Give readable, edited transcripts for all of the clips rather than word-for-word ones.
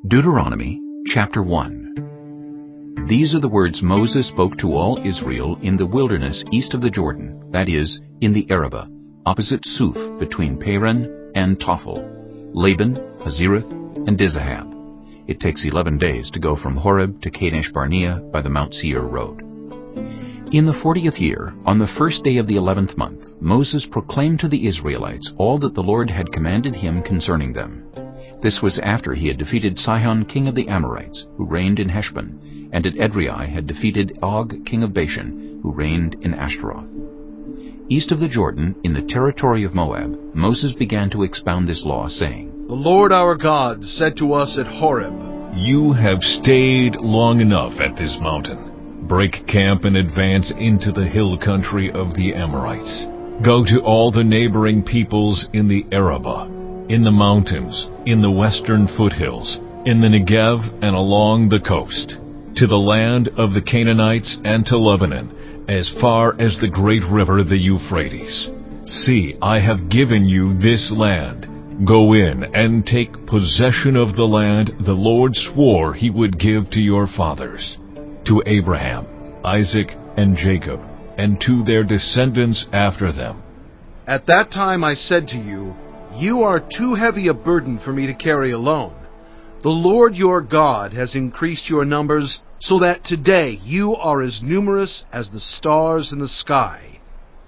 Deuteronomy chapter 1. These are the words Moses spoke to all Israel in the wilderness east of the Jordan, that is, in the Arabah, opposite Suph, between Paran and Tophel, Laban, Hazereth, and Dizahab. It takes 11 days to go from Horeb to Kadesh Barnea by the Mount Seir road. In the 40th year, on the first day of the 11th month, Moses proclaimed to the Israelites all that the Lord had commanded him concerning them. This was after he had defeated Sihon king of the Amorites, who reigned in Heshbon, and at Edrei had defeated Og king of Bashan, who reigned in Ashtaroth. East of the Jordan, in the territory of Moab, Moses began to expound this law, saying, The Lord our God said to us at Horeb, You have stayed long enough at this mountain. Break camp and advance into the hill country of the Amorites. Go to all the neighboring peoples in the Arabah, in the mountains, in the western foothills, in the Negev and along the coast, to the land of the Canaanites and to Lebanon, as far as the great river the Euphrates. See, I have given you this land. Go in and take possession of the land the Lord swore he would give to your fathers, to Abraham, Isaac, and Jacob, and to their descendants after them. At that time I said to you, You are too heavy a burden for me to carry alone. The Lord your God has increased your numbers, so that today you are as numerous as the stars in the sky.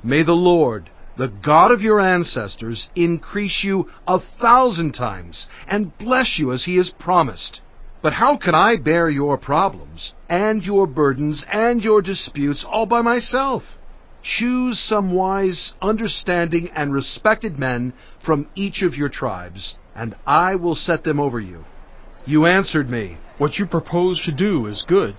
May the Lord, the God of your ancestors, increase you 1,000 times, and bless you as he has promised. But how can I bear your problems, and your burdens, and your disputes all by myself? Choose some wise, understanding, and respected men from each of your tribes, and I will set them over you. You answered me, What you propose to do is good.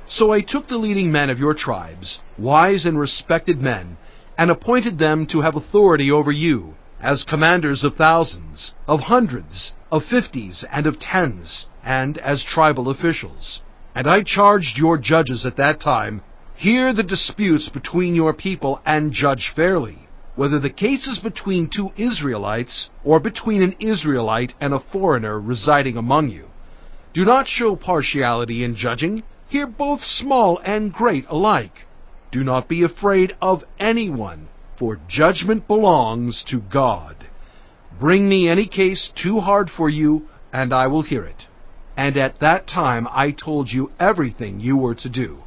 So I took the leading men of your tribes, wise and respected men, and appointed them to have authority over you, as commanders of thousands, of hundreds, of fifties, and of tens, and as tribal officials. And I charged your judges at that time, Hear the disputes between your people and judge fairly, whether the case is between two Israelites or between an Israelite and a foreigner residing among you. Do not show partiality in judging. Hear both small and great alike. Do not be afraid of anyone, for judgment belongs to God. Bring me any case too hard for you, and I will hear it. And at that time I told you everything you were to do.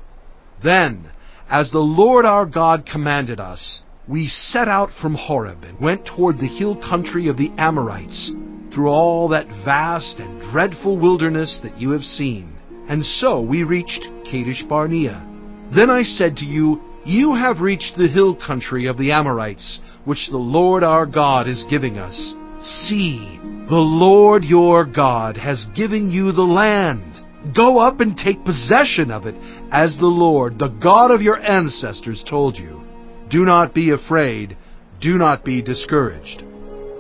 Then, as the Lord our God commanded us, we set out from Horeb and went toward the hill country of the Amorites, through all that vast and dreadful wilderness that you have seen. And so we reached Kadesh Barnea. Then I said to you, You have reached the hill country of the Amorites, which the Lord our God is giving us. See, the Lord your God has given you the land. Go up and take possession of it, as the Lord, the God of your ancestors, told you. Do not be afraid. Do not be discouraged.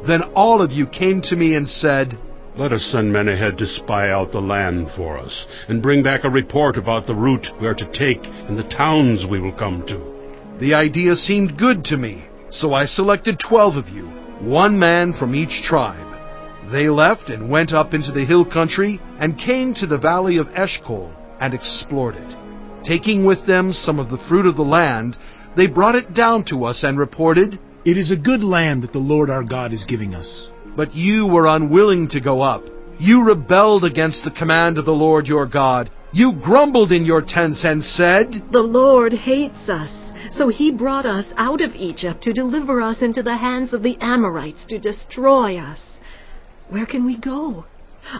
Then all of you came to me and said, Let us send men ahead to spy out the land for us, and bring back a report about the route we are to take and the towns we will come to. The idea seemed good to me, so I selected 12 of you, one man from each tribe. They left and went up into the hill country and came to the valley of Eshcol and explored it. Taking with them some of the fruit of the land, they brought it down to us and reported, It is a good land that the Lord our God is giving us. But you were unwilling to go up. You rebelled against the command of the Lord your God. You grumbled in your tents and said, The Lord hates us, so he brought us out of Egypt to deliver us into the hands of the Amorites to destroy us. Where can we go?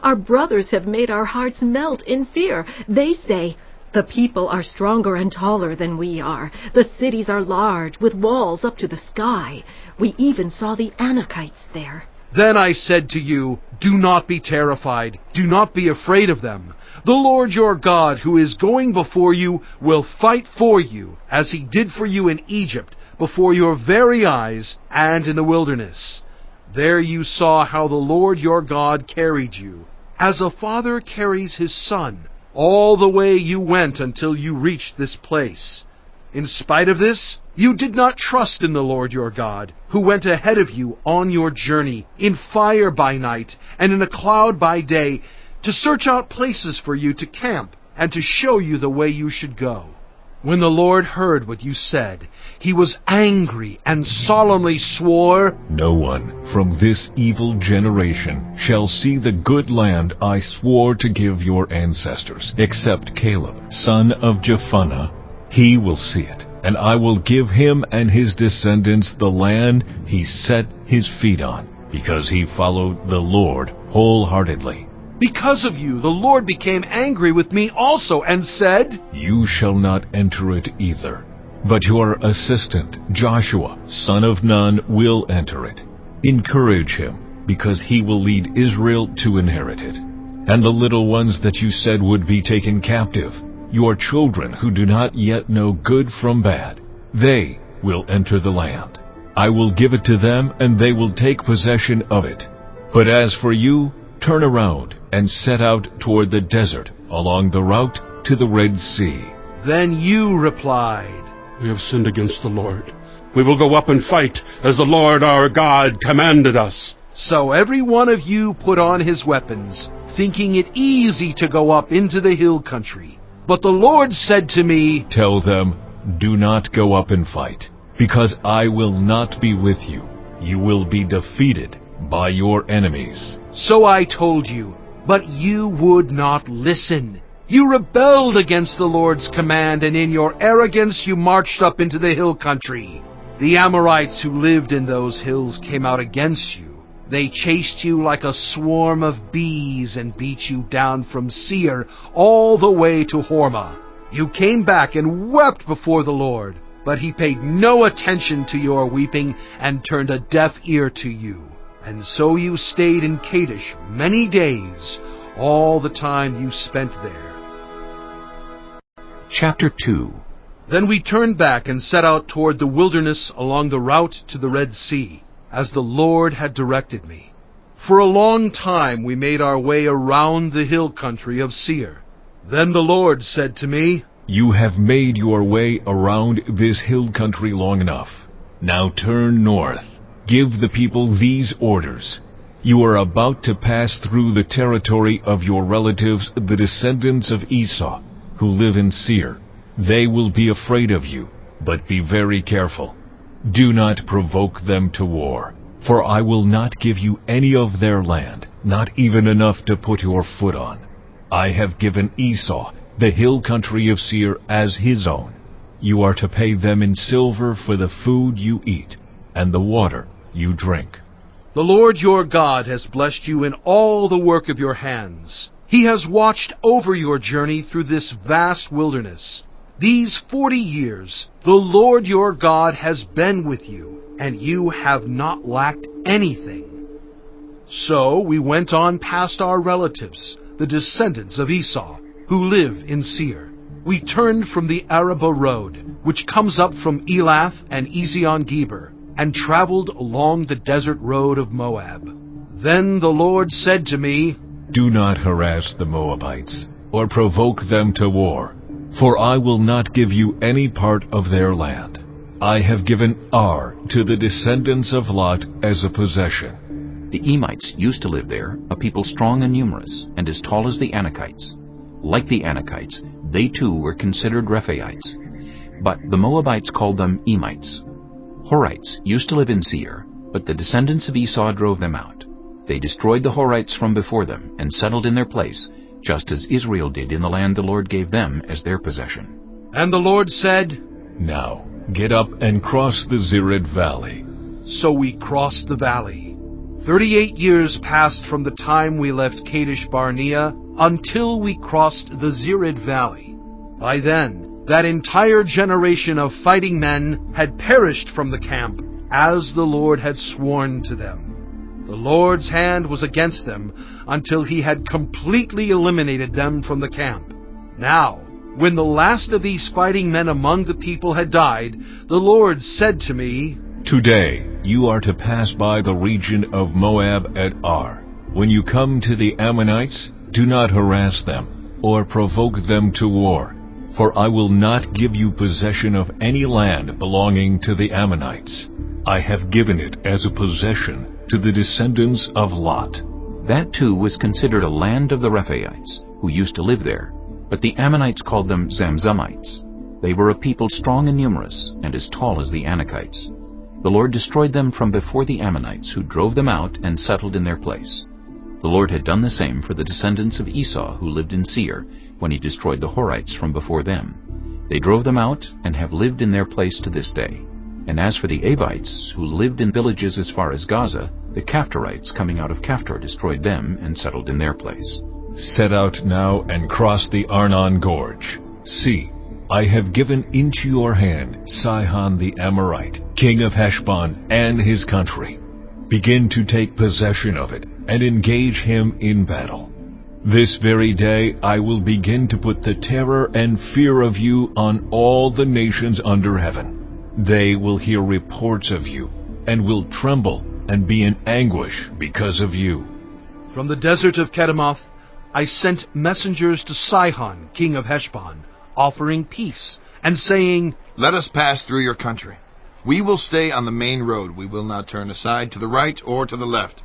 Our brothers have made our hearts melt in fear. They say, The people are stronger and taller than we are. The cities are large, with walls up to the sky. We even saw the Anakites there. Then I said to you, Do not be terrified. Do not be afraid of them. The Lord your God, who is going before you, will fight for you, as he did for you in Egypt, before your very eyes and in the wilderness. There you saw how the Lord your God carried you, as a father carries his son, all the way you went until you reached this place. In spite of this, you did not trust in the Lord your God, who went ahead of you on your journey, in fire by night and in a cloud by day, to search out places for you to camp, and to show you the way you should go. When the Lord heard what you said, he was angry and solemnly swore, No one from this evil generation shall see the good land I swore to give your ancestors, except Caleb, son of Jephunneh. He will see it, and I will give him and his descendants the land he set his feet on, because he followed the Lord wholeheartedly. Because of you, the Lord became angry with me also and said, You shall not enter it either, but your assistant, Joshua, son of Nun, will enter it. Encourage him, because he will lead Israel to inherit it. And the little ones that you said would be taken captive, your children who do not yet know good from bad, they will enter the land. I will give it to them, and they will take possession of it. But as for you, turn around and set out toward the desert along the route to the Red Sea. Then you replied, We have sinned against the Lord. We will go up and fight, as the Lord our God commanded us. So every one of you put on his weapons, thinking it easy to go up into the hill country. But the Lord said to me, Tell them, do not go up and fight, because I will not be with you. You will be defeated by your enemies. So I told you, but you would not listen. You rebelled against the Lord's command, and in your arrogance you marched up into the hill country. The Amorites who lived in those hills came out against you. They chased you like a swarm of bees and beat you down from Seir all the way to Hormah. You came back and wept before the Lord, but he paid no attention to your weeping and turned a deaf ear to you. And so you stayed in Kadesh many days, all the time you spent there. Chapter 2. Then we turned back and set out toward the wilderness along the route to the Red Sea, as the Lord had directed me. For a long time we made our way around the hill country of Seir. Then the Lord said to me, You have made your way around this hill country long enough. Now turn north. Give the people these orders. You are about to pass through the territory of your relatives, the descendants of Esau, who live in Seir. They will be afraid of you, but be very careful. Do not provoke them to war, for I will not give you any of their land, not even enough to put your foot on. I have given Esau the hill country of Seir as his own. You are to pay them in silver for the food you eat and the water you drink. The Lord your God has blessed you in all the work of your hands. He has watched over your journey through this vast wilderness. These 40 years, the Lord your God has been with you, and you have not lacked anything. So we went on past our relatives, the descendants of Esau, who live in Seir. We turned from the Arabah road, which comes up from Elath and Ezion-Geber, and traveled along the desert road of Moab. Then the Lord said to me, Do not harass the Moabites, or provoke them to war, for I will not give you any part of their land. I have given Ar to the descendants of Lot as a possession. The Emites used to live there, a people strong and numerous, and as tall as the Anakites. Like the Anakites, they too were considered Rephaites, but the Moabites called them Emites. Horites used to live in Seir, but the descendants of Esau drove them out. They destroyed the Horites from before them and settled in their place, just as Israel did in the land the Lord gave them as their possession. And the Lord said, Now get up and cross the Zered Valley. So we crossed the valley. 38 years passed from the time we left Kadesh Barnea until we crossed the Zered Valley. By then, that entire generation of fighting men had perished from the camp, as the Lord had sworn to them. The Lord's hand was against them until he had completely eliminated them from the camp. Now, when the last of these fighting men among the people had died, the Lord said to me, Today you are to pass by the region of Moab at Ar. When you come to the Ammonites, do not harass them or provoke them to war, for I will not give you possession of any land belonging to the Ammonites. I have given it as a possession to the descendants of Lot. That too was considered a land of the Rephaites, who used to live there, but the Ammonites called them Zamzummites. They were a people strong and numerous, and as tall as the Anakites. The Lord destroyed them from before the Ammonites, who drove them out and settled in their place. The Lord had done the same for the descendants of Esau who lived in Seir, when he destroyed the Horites from before them. They drove them out and have lived in their place to this day. And as for the Avites, who lived in villages as far as Gaza, the Caphtorites coming out of Caphtor destroyed them and settled in their place. Set out now and cross the Arnon Gorge. See, I have given into your hand Sihon the Amorite, king of Heshbon, and his country. Begin to take possession of it, and engage him in battle. This very day I will begin to put the terror and fear of you on all the nations under heaven. They will hear reports of you, and will tremble and be in anguish because of you. From the desert of Kedemoth I sent messengers to Sihon, king of Heshbon, offering peace, and saying, Let us pass through your country. We will stay on the main road. We will not turn aside to the right or to the left.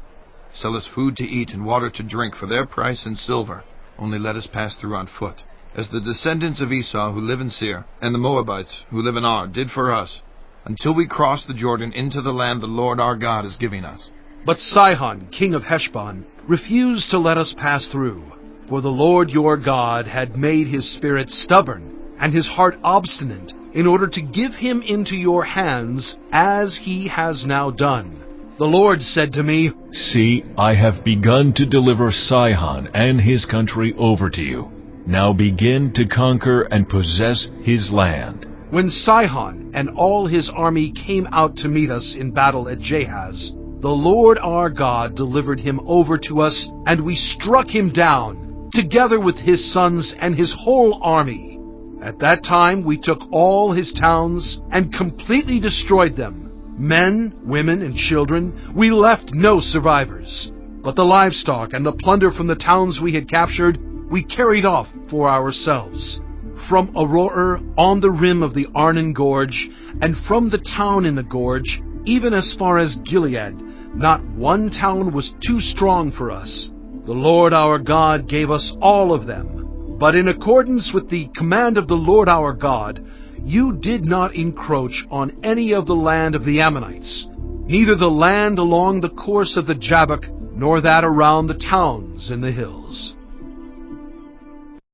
Sell us food to eat and water to drink for their price in silver. Only let us pass through on foot, as the descendants of Esau who live in Seir, and the Moabites who live in Ar did for us, until we cross the Jordan into the land the Lord our God is giving us. But Sihon, king of Heshbon, refused to let us pass through, for the Lord your God had made his spirit stubborn, and his heart obstinate, in order to give him into your hands, as he has now done. The Lord said to me, See, I have begun to deliver Sihon and his country over to you. Now begin to conquer and possess his land. When Sihon and all his army came out to meet us in battle at Jahaz, the Lord our God delivered him over to us, and we struck him down, together with his sons and his whole army. At that time we took all his towns and completely destroyed them. Men, women, and children, we left no survivors. But the livestock and the plunder from the towns we had captured, we carried off for ourselves. From Aroer on the rim of the Arnon Gorge, and from the town in the gorge, even as far as Gilead, not one town was too strong for us. The Lord our God gave us all of them. But in accordance with the command of the Lord our God, you did not encroach on any of the land of the Ammonites, neither the land along the course of the Jabbok, nor that around the towns in the hills.